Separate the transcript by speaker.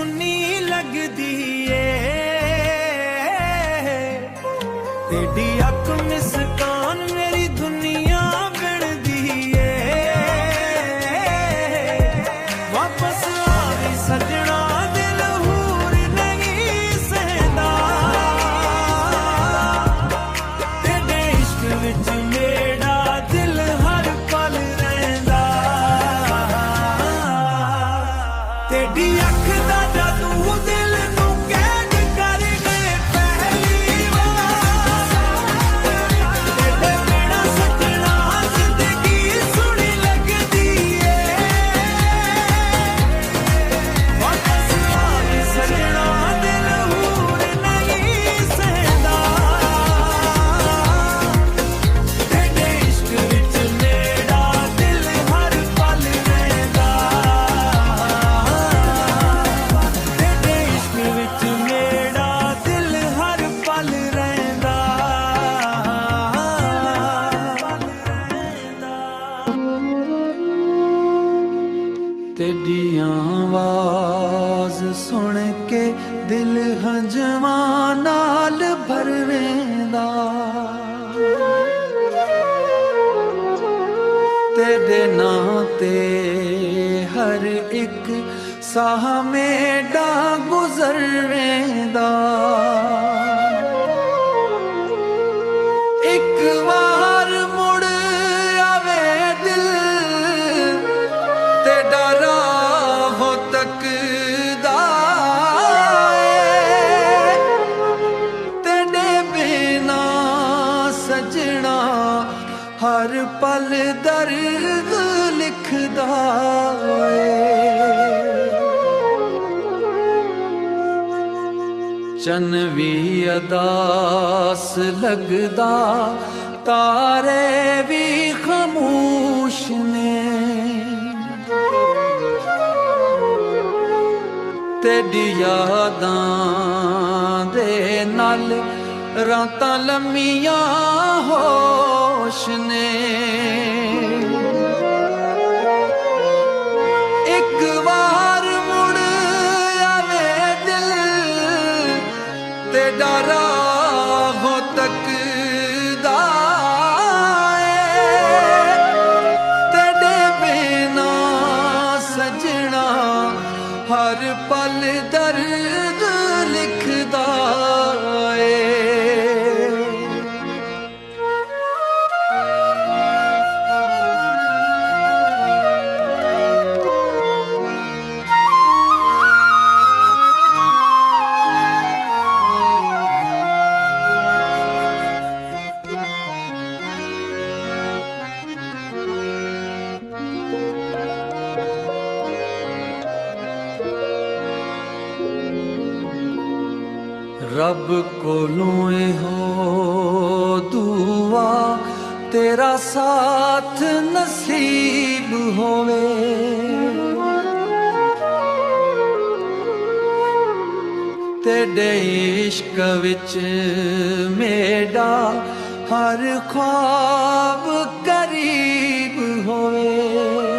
Speaker 1: सुनी लगदी तेरी अख मुस्कान मेरी दुनिया बनदी वापस आवी सजना दिल हूर नहीं सहंदा तेरे इश्क विच मेरा दिल हर पल रहिंदा तेरी अख दा जादू दिल नू कैद कर गए पहली वार तेरे बिना सजना जिंदगी सुनी लगदी वापस आवी सजना दिल हूर नहीं सहंदा तेरे इश्क विच मेरा दिल हर पल रहिंदा तेरे इश्क विच मेरा दिल हर पल रहिंदा तेरी आवाज़ सुन के दिल हंजवां नाल भरवेंदा तेरे नां ते हर एक साह मेरा गुजरवेंदा एक बार मुड़ आवे दिल तेरा राह तकदा तेरे बिना सजना हर पल दर्द लिखदा चन भी अदास लगदा तारे भी खामोश ने तेरी यादां दे नाल रातां लम्मियां होश ने एक बार मुड़ आवे दिल तेरा राह तकदा तेरे बिना सजना हर पल दर्द लिखदा रब कोलों हो दुआ तेरा साथ नसीब होवे तेरे इश्क विच मेरा हर ख्वाब करीब होवे